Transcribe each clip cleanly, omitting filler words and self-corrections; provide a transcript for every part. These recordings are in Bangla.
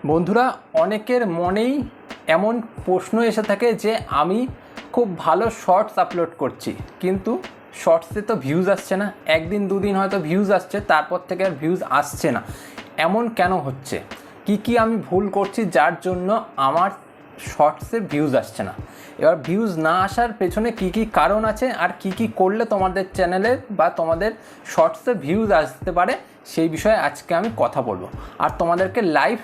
বন্ধুরা, অনেকের মনেই এমন প্রশ্ন এসে থাকে যে আমি খুব ভালো শর্টস আপলোড করছি, কিন্তু শর্টসে তো ভিউজ আসছে না। একদিন দুদিন হয়তো ভিউজ আসছে, তারপর থেকে আর ভিউজ আসছে না। এমন কেন হচ্ছে? কি আমি ভুল করছি যার জন্য আমার শর্টসে ভিউজ আসছে না? এবার ভিউজ না আসার পেছনে কি কারণ আছে, আর কি করলে তোমাদের চ্যানেলে বা তোমাদের শর্টসে ভিউজ আসতে পারে, সেই বিষয়ে আজকে আমি কথা বলবো। আর তোমাদেরকে লাইভ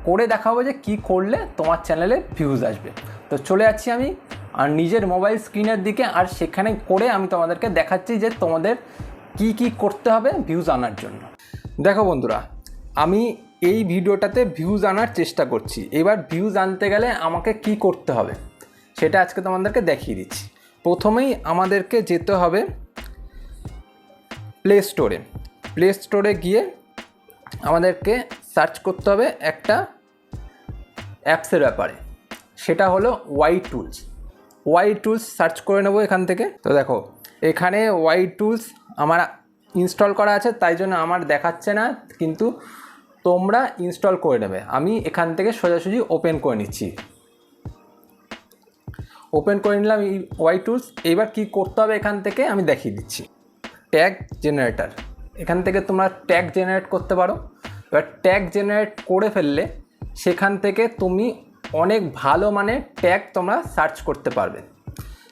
করে দেখাবো যে কি করলে তোমার চ্যানেলে ভিউজ আসবে। তো চলে যাচ্ছি আমি আর নিজের মোবাইল স্ক্রিনের দিকে, আর সেখানে করে আমি তোমাদেরকে দেখাচ্ছি যে তোমাদের কি করতে হবে ভিউজ আনার জন্য। দেখো বন্ধুরা, আমি এই ভিডিওটাতে ভিউজ আনার চেষ্টা করছি। এবার ভিউজ আনতে গেলে আমাকে কি করতে হবে সেটা আজকে তোমাদেরকে দেখিয়ে দিচ্ছি। প্রথমেই আমাদেরকে যেতে হবে প্লে স্টোরে গিয়ে আমাদেরকে সার্চ করতে হবে একটা অ্যাপসের ব্যাপারে, সেটা হলো ওয়াই টুলস সার্চ করে নেবো এখান থেকে। তো দেখো, এখানে ওয়াই টুলস আমার ইনস্টল করা আছে, তাই জন্য আমার দেখাচ্ছে না, কিন্তু তোমরা ইনস্টল করে নেবে। আমি এখান থেকে সোজাসুজি ওপেন করে নিচ্ছি। ওপেন করে নিলাম এই ওয়াই টুলস। এবার কি করতে হবে এখান থেকে আমি দেখিয়ে দিচ্ছি। ট্যাগ জেনারেটর, এখান থেকে তোমরা ট্যাগ জেনারেট করতে পারো। এবার ট্যাগ জেনারেট করে ফেললে সেখান থেকে তুমি অনেক ভালো মানের ট্যাগ তোমরা সার্চ করতে পারবে।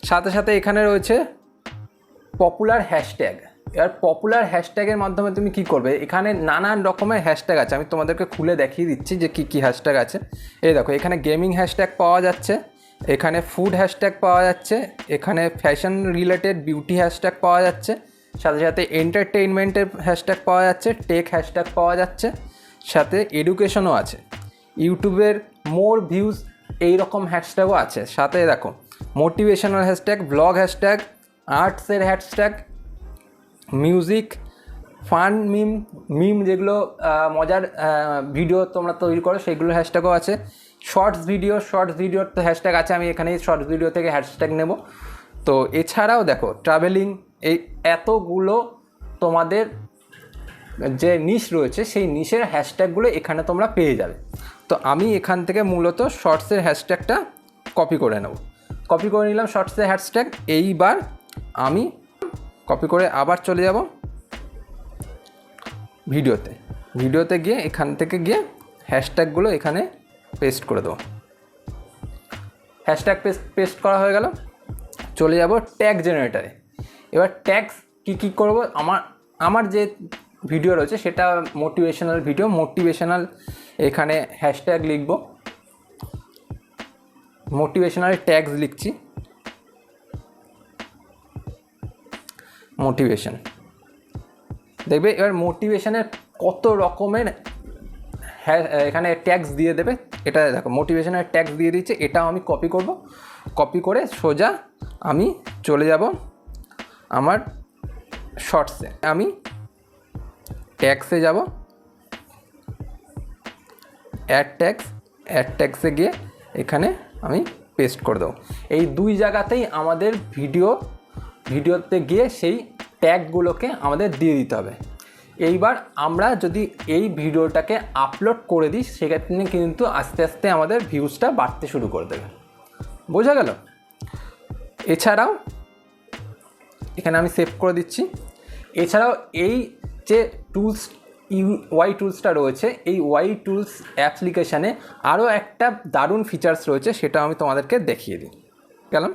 সাথে সাথে এখানে রয়েছে পপুলার হ্যাশট্যাগ। এবার পপুলার হ্যাশট্যাগের মাধ্যমে তুমি কি করবে, এখানে নানান রকমের হ্যাশট্যাগ আছে। আমি তোমাদেরকে খুলে দেখিয়ে দিচ্ছি যে কি হ্যাশট্যাগ আছে। এই দেখো, এখানে গেমিং হ্যাশট্যাগ পাওয়া যাচ্ছে, এখানে ফুড হ্যাশট্যাগ পাওয়া যাচ্ছে, এখানে ফ্যাশন রিলেটেড বিউটি হ্যাশট্যাগ পাওয়া যাচ্ছে, সাথে সাথে এন্টারটেইনমেন্টের হ্যাশট্যাগ পাওয়া যাচ্ছে, টেক হ্যাশট্যাগ পাওয়া যাচ্ছে, সাথে এডুকেশনও আছে, ইউটিউবের মোর ভিউজ এই রকম হ্যাশট্যাগও আছে। সাথে দেখো মোটিভেশনাল হ্যাশট্যাগ, ব্লগ হ্যাশট্যাগ, আর্টসের হ্যাশট্যাগ, মিউজিক, ফান মিম যেগুলো মজার ভিডিও তোমরা তৈরি করো সেইগুলো হ্যাশট্যাগও আছে। শর্টস ভিডিওর তো হ্যাশট্যাগ আছে, আমি এখানে শর্টস ভিডিও থেকে হ্যাশট্যাগ নেব। তো এছাড়াও দেখো ট্রাভেলিং, এই এতগুলো তোমাদের যে নিশ রয়েছে সেই নিশের হ্যাশট্যাগুলো এখানে তোমরা পেয়ে যাবে। তো আমি এখান থেকে মূলত শর্টসের হ্যাশট্যাগটা কপি করে নেব। কপি করে নিলাম শর্টসের হ্যাশট্যাগ। এইবার আমি কপি করে আবার চলে যাব ভিডিওতে গিয়ে এখান থেকে গিয়ে হ্যাশট্যাগুলো এখানে পেস্ট করে দেবো। হ্যাশট্যাগ পেস্ট করা হয়ে গেল। চলে যাব ট্যাগ জেনারেটরে। এবার ট্যাগস কি করব, আমার যে ভিডিও রয়েছে সেটা মোটিভেশনাল ভিডিও। মোটিভেশনাল এখানে হ্যাশট্যাগ লিখব, মোটিভেশনাল ট্যাগস লিখছি, মোটিভেশন। দেখবে এবার মোটিভেশনের কত রকমের এখানে ট্যাগস দিয়ে দেবে। এটা দেখো মোটিভেশনের ট্যাগস দিয়ে দিচ্ছে। এটাও আমি কপি করব। কপি করে সোজা আমি চলে যাব আমার শর্টসে। আমি ট্যাগসে যাব, অ্যাড ট্যাগসে গিয়ে এখানে আমি পেস্ট করে দেবো। এই দুই জায়গাতেই আমাদের ভিডিওতে গিয়ে সেই ট্যাগগুলোকে আমাদের দিয়ে দিতে হবে। এইবার আমরা যদি এই ভিডিওটাকে আপলোড করে দিই, সেক্ষেত্রে কিন্তু আস্তে আস্তে আমাদের ভিউজটা বাড়তে শুরু করে দেবে। বোঝা গেল? এছাড়াও এখানে আমি সেভ করে দিচ্ছি। এছাড়াও এই যে ওয়াই টুলসটা রয়েছে, এই ওয়াই টুলস অ্যাপ্লিকেশানে আরও একটা দারুণ ফিচার্স রয়েছে, সেটা আমি তোমাদেরকে দেখিয়ে দিই গেলাম।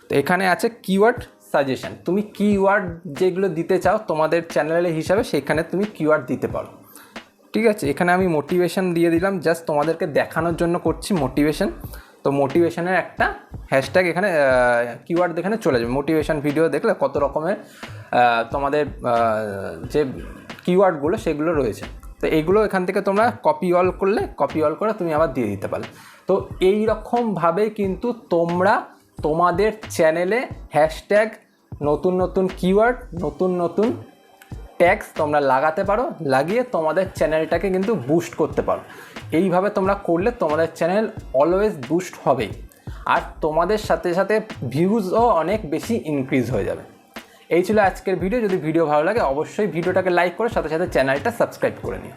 তো এখানে আছে কিওয়ার্ড সাজেশন। তুমি কিওয়ার্ড যেগুলো দিতে চাও তোমাদের চ্যানেলের হিসাবে, সেখানে তুমি কিওয়ার্ড দিতে পারো। ঠিক আছে, এখানে আমি মোটিভেশন দিয়ে দিলাম, জাস্ট তোমাদেরকে দেখানোর জন্য করছি মোটিভেশন। তো মোটিভেশনের একটা হ্যাশট্যাগ এখানে কিওয়ার্ড এখানে চলে যাবে। মোটিভেশন ভিডিও দেখলে কত রকমের তোমাদের যে কিওয়ার্ডগুলো সেগুলো রয়েছে। তো এইগুলো এখান থেকে তোমরা কপি অল করে তুমি আবার দিয়ে দিতে পারো। তো এই রকমভাবেই কিন্তু তোমরা তোমাদের চ্যানেলে হ্যাশট্যাগ, নতুন কিওয়ার্ড, নতুন ট্যাগস তোমরা লাগাতে পারো। লাগিয়ে তোমাদের চ্যানেলটাকে কিন্তু বুস্ট করতে পারো। এইভাবে তোমরা করলে তোমাদের চ্যানেল অলওয়েজ বুস্ট হবেই, আর তোমাদের সাথে সাথে ভিউজও অনেক বেশি ইনক্রিজ হয়ে যাবে। এই ছিল আজকের ভিডিও। যদি ভিডিও ভালো লাগে অবশ্যই ভিডিওটাকে লাইক করে সাথে সাথে চ্যানেলটা সাবস্ক্রাইব করে নিও।